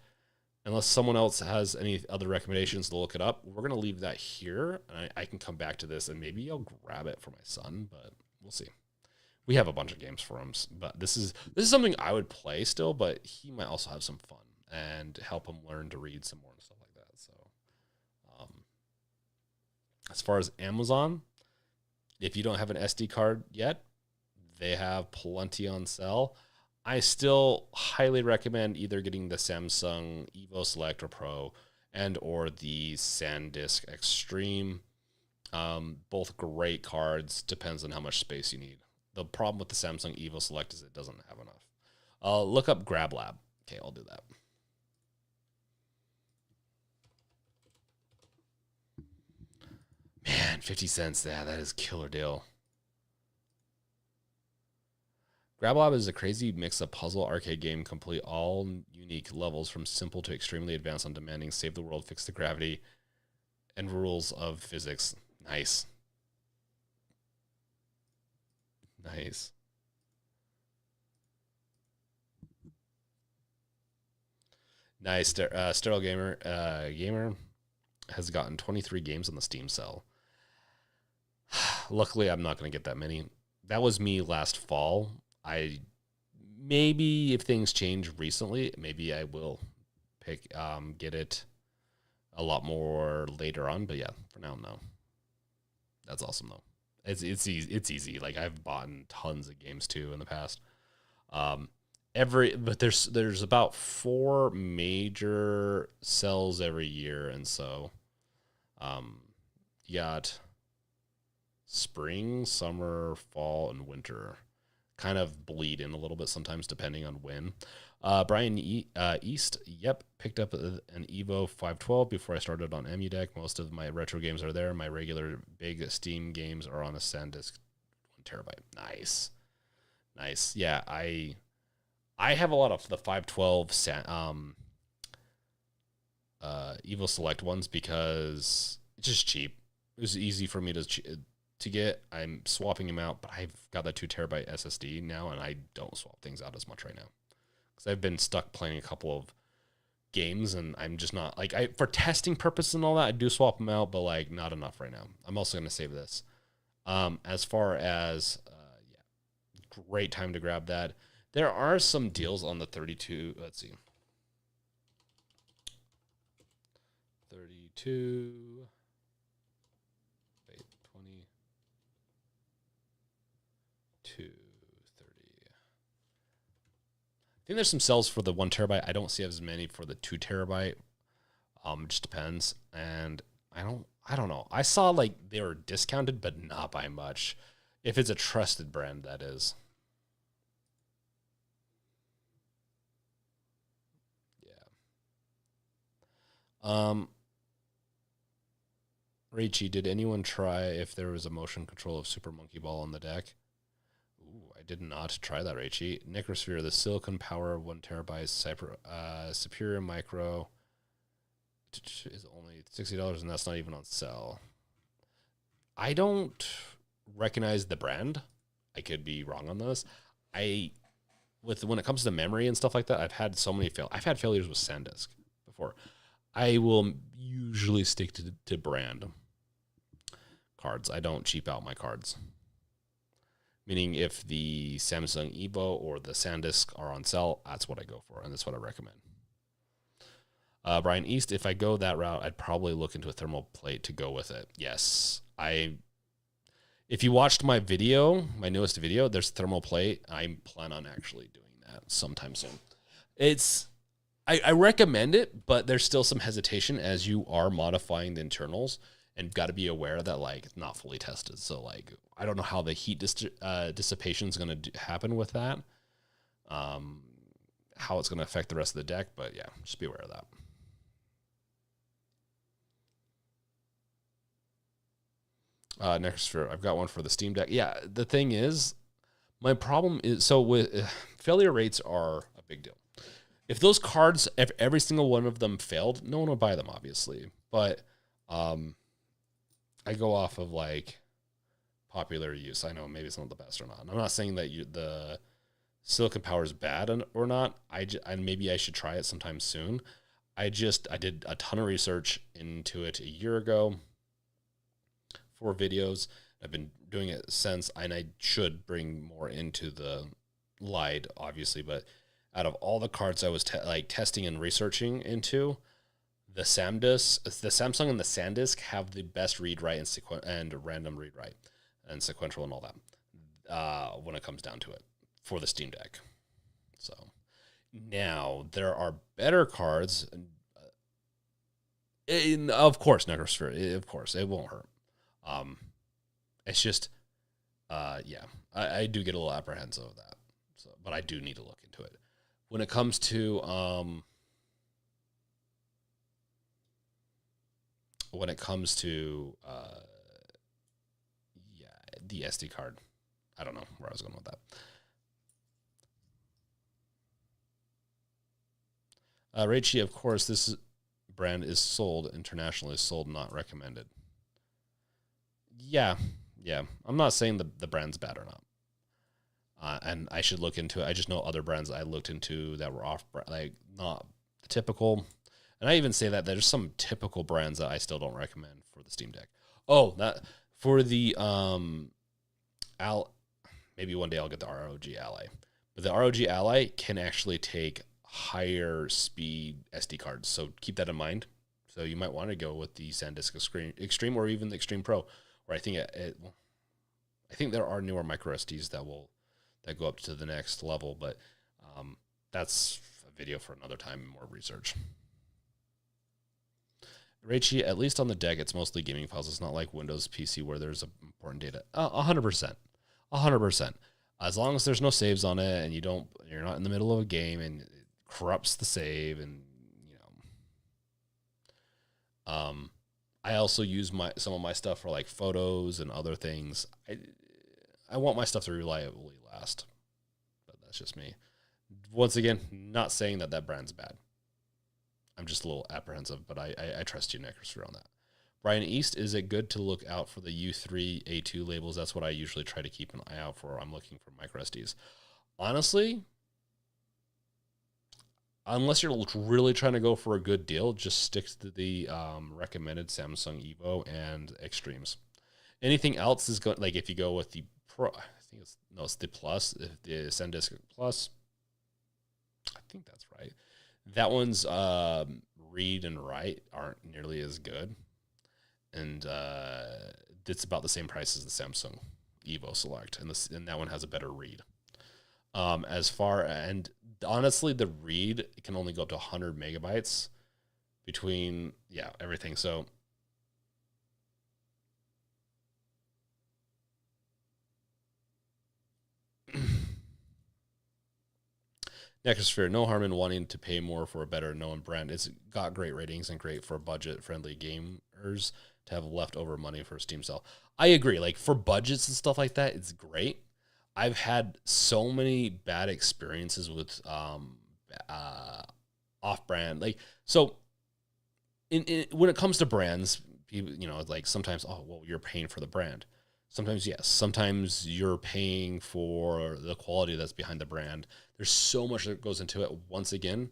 S1: unless someone else has any other recommendations to look it up, we're going to leave that here. And I can come back to this, and maybe I'll grab it for my son, but we'll see. We have a bunch of games for him, but this is something I would play still, but he might also have some fun and help him learn to read some more and stuff like that. So, as far as Amazon, if you don't have an SD card yet, they have plenty on sale. I still highly recommend either getting the Samsung Evo Select or Pro or the SanDisk Extreme. Both great cards, depends on how much space you need. The problem with the Samsung Evo Select is it doesn't have enough. Look up Grab Lab. Okay, I'll do that. Man, 50 cents. Yeah, that is a killer deal. Grab Lab is a crazy mix of puzzle arcade game, complete all unique levels from simple to extremely advanced on demanding save the world, fix the gravity, and rules of physics. Nice. Nice. Nice. Sterile Gamer has gotten 23 games on the Steam sale. Luckily, I'm not going to get that many. that was me last fall. I maybe if things change recently, maybe I will get it a lot more later on. But yeah, for now, no. That's awesome though. It's easy. It's easy. Like I've bought tons of games too in the past. But there's about 4 major sales every year, and so you got spring, summer, fall, and winter kind of bleed in a little bit sometimes depending on when. Brian East, yep, picked up an Evo 512 before I started on EmuDeck. Most of my retro games are there. My regular big Steam games are on a SanDisk 1 terabyte. Nice. Yeah, I have a lot of the 512 Evo Select ones because it's just cheap. It was easy for me to get. I'm swapping them out, but I've got that 2 terabyte SSD now, and I don't swap things out as much right now because I've been stuck playing a couple of games, and I'm just not like for testing purposes and all that. I do swap them out, but like not enough right now. I'm also going to save this. As far as great time to grab that. There are some deals on the 32. Let's see. 32. Wait, 22, 30. I think there's some sales for the 1 terabyte. I don't see as many for the 2 terabyte. It just depends. And I don't know. I saw like they were discounted, but not by much. If it's a trusted brand, that is. Raichi, did anyone try if there was a motion control of Super Monkey Ball on the deck? Ooh, I did not try that, Raichi. Necrosphere, the Silicon Power 1 terabyte Superior Micro is only $60, and that's not even on sale. I don't recognize the brand. I could be wrong on this. When it comes to memory and stuff like that, I've had so many I've had failures with SanDisk before. I will usually stick to brand cards. I don't cheap out my cards. Meaning if the Samsung Evo or the SanDisk are on sale, that's what I go for, and that's what I recommend. Brian East, if I go that route, I'd probably look into a thermal plate to go with it. Yes. If you watched my video, my newest video, there's thermal plate. I plan on actually doing that sometime soon. I recommend it, but there's still some hesitation as you are modifying the internals and got to be aware that like it's not fully tested. So like, I don't know how the heat dissipation is going to happen with that. How it's going to affect the rest of the deck, but yeah, just be aware of that. Necrosphere, I've got one for the Steam Deck. Yeah, the thing is, my problem is, with failure rates are a big deal. If those cards, if every single one of them failed, no one would buy them, obviously. But I go off of like popular use. I know maybe it's not the best or not. I'm not saying that the Silicon Power is bad or not. Maybe I should try it sometime soon. I did a ton of research into it a year ago for videos. I've been doing it since, and I should bring more into the light, obviously, but out of all the cards I was testing and researching into, the Samsung and the SanDisk have the best read write and random read write and sequential and all that when it comes down to it for the Steam Deck. So now there are better cards. Of course, Necrosphere. Of course, it won't hurt. It's just, yeah, I do get a little apprehensive of that. So, but I do need to look into it. When it comes to the SD card, I don't know where I was going with that. Raichi, of course, this brand is sold internationally, sold, not recommended. Yeah. I'm not saying the brand's bad or not. And I should look into it. I just know other brands I looked into that were off, like not the typical. And I even say that there's some typical brands that I still don't recommend for the Steam Deck. Oh, that for the maybe one day I'll get the ROG Ally. But the ROG Ally can actually take higher speed SD cards. So keep that in mind. So you might want to go with the SanDisk Extreme or even the Extreme Pro, where I think I think there are newer micro SDs that go up to the next level, but that's a video for another time and more research. Raichi, at least on the deck, it's mostly gaming files. It's not like Windows PC where there's important data. 100%. 100%. As long as there's no saves on it and you're not in the middle of a game and it corrupts the save, and I also use some of my stuff for like photos and other things. I want my stuff to reliably last, but that's just me. Once again, not saying that brand's bad. I'm just a little apprehensive, but I trust you, Necrosphere, on that. Brian East, is it good to look out for the U3, A2 labels? That's what I usually try to keep an eye out for. I'm looking for micro SDs. Honestly, unless you're really trying to go for a good deal, just stick to the recommended Samsung Evo and Extremes. Anything else is going, like if you go with the Pro, I think it's the Plus, the SanDisk Plus. I think that's right. That one's read and write aren't nearly as good, and it's about the same price as the Samsung Evo Select, and that one has a better read. And honestly, the read can only go up to 100 megabytes between everything. So Necrosphere, no harm in wanting to pay more for a better known brand. It's got great ratings and great for budget-friendly gamers to have leftover money for a Steam sale. I agree. Like for budgets and stuff like that, it's great. I've had so many bad experiences with off-brand. Like so, when it comes to brands, people, like sometimes, you're paying for the brand. Sometimes, yes. Sometimes you're paying for the quality that's behind the brand. There's so much that goes into it. Once again,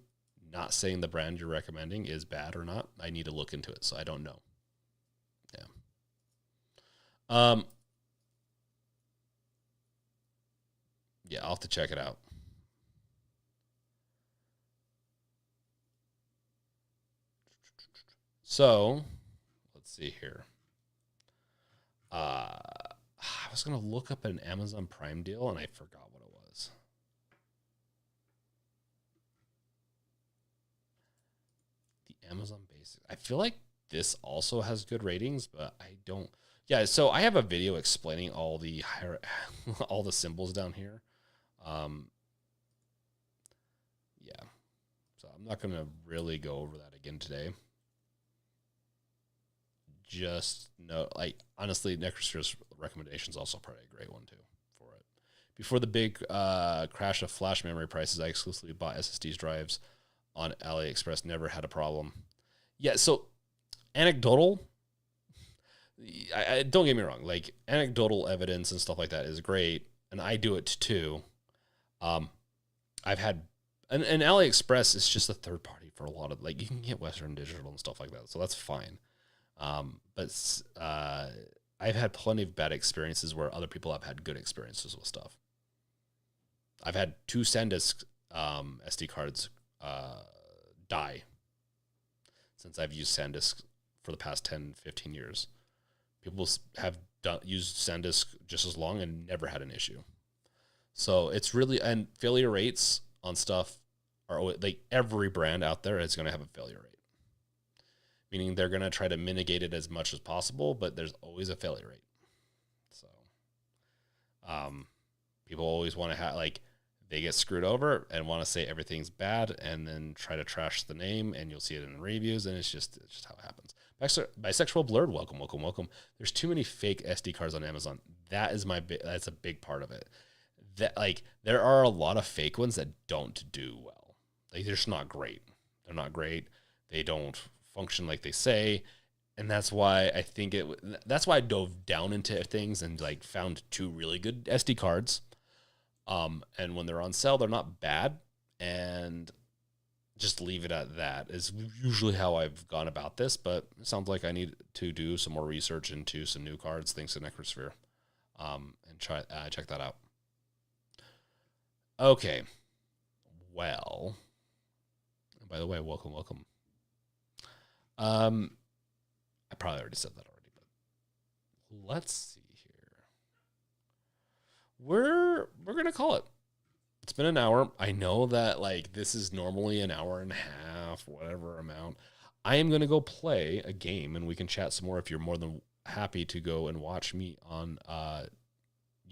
S1: not saying the brand you're recommending is bad or not. I need to look into it, so I don't know. Yeah. Yeah, I'll have to check it out. So, let's see here. I was going to look up an Amazon Prime deal, and I forgot what it was. The Amazon Basics. I feel like this also has good ratings, but I don't. Yeah, so I have a video explaining all the symbols down here. Yeah. So I'm not going to really go over that again today. Just know, like, honestly, Necrosphere's recommendation is also probably a great one, too, for it. Before the big crash of flash memory prices, I exclusively bought SSD drives on AliExpress. Never had a problem. Yeah, so anecdotal, I don't get me wrong. Like, anecdotal evidence and stuff like that is great, and I do it, too. I've had, and AliExpress is just a third party for a lot of, like, you can get Western Digital and stuff like that, so that's fine. But I've had plenty of bad experiences where other people have had good experiences with stuff. I've had 2 SanDisk SD cards die since I've used SanDisk for the past 10, 15 years. People have used SanDisk just as long and never had an issue. So it's really, and failure rates on stuff are like every brand out there is going to have a failure rate. Meaning they're going to try to mitigate it as much as possible, but there's always a failure rate. So people always want to have, like, they get screwed over and want to say everything's bad and then try to trash the name, and you'll see it in reviews, and it's just how it happens. Bisexual Blurred, welcome. There's too many fake SD cards on Amazon. That's a big part of it. That, like, there are a lot of fake ones that don't do well. Like, they're just not great. They're not great. They don't function like they say, and that's why I dove down into things and like found 2 really good SD cards, and when they're on sale, they're not bad, and just leave it at that is usually how I've gone about this. But it sounds like I need to do some more research into some new cards thanks to Necrosphere, and check that out. Okay. Well, by the way, welcome. I probably already said that already, but let's see here. We're gonna call it. It's been an hour. I know that like this is normally an hour and a half, whatever amount. I am gonna go play a game, and we can chat some more if you're more than happy to go and watch me on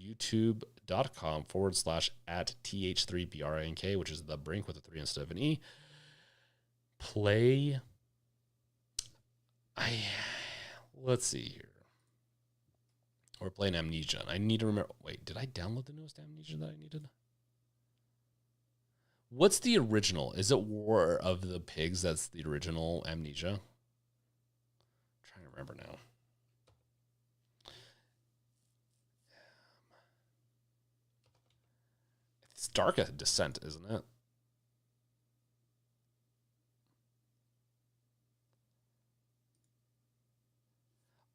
S1: youtube.com/@th3brink, which is the Brink with a 3 instead of an E. Play. Let's see here. We're playing Amnesia. I need to remember. Wait, did I download the newest Amnesia that I needed? What's the original? Is it War of the Pigs? That's the original Amnesia. I'm trying to remember now. It's Dark Descent, isn't it?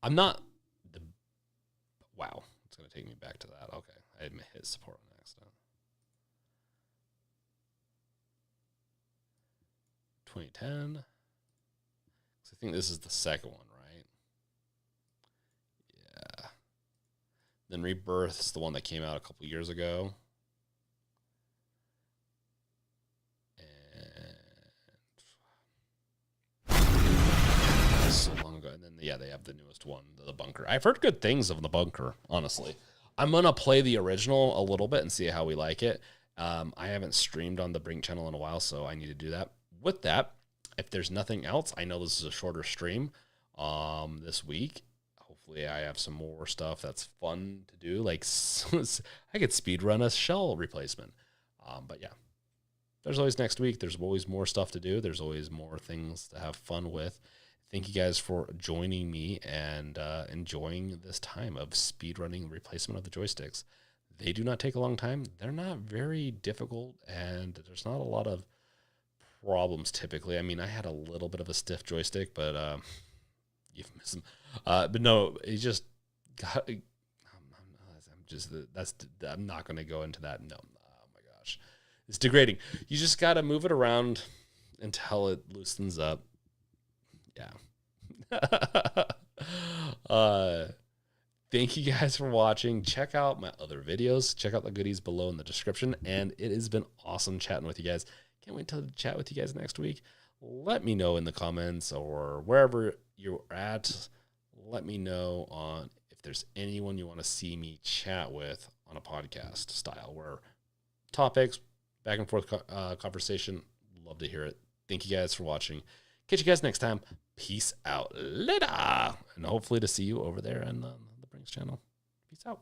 S1: I'm not the. Wow, it's gonna take me back to that. Okay, I hit support on accident. 2010. I think this is the second one, right? Yeah. Then Rebirth is the one that came out a couple years ago. And so long ago. And then yeah, they have the newest one, the Bunker. I've heard good things of the Bunker, honestly. I'm gonna play the original a little bit and see how we like it. I haven't streamed on the Brink channel in a while, so I need to do that. With that, if there's nothing else, I know this is a shorter stream this week. Hopefully I have some more stuff that's fun to do. Like I could speed run a shell replacement. But yeah, there's always next week. There's always more stuff to do. There's always more things to have fun with. Thank you guys for joining me and enjoying this time of speed running replacement of the joysticks. They do not take a long time. They're not very difficult, and there's not a lot of problems typically. I mean, I had a little bit of a stiff joystick, but you've missed them. But no, it just got. I'm not going to go into that. No, oh my gosh, it's degrading. You just got to move it around until it loosens up. Yeah. Thank you guys for watching. Check out my other videos. Check out the goodies below in the description. And it has been awesome chatting with you guys. Can't wait to chat with you guys next week. Let me know in the comments or wherever you're at. Let me know on if there's anyone you want to see me chat with on a podcast style where topics, back and forth conversation. Love to hear it. Thank you guys for watching. Catch you guys next time. Peace out. Later. And hopefully to see you over there on the Brinks channel. Peace out.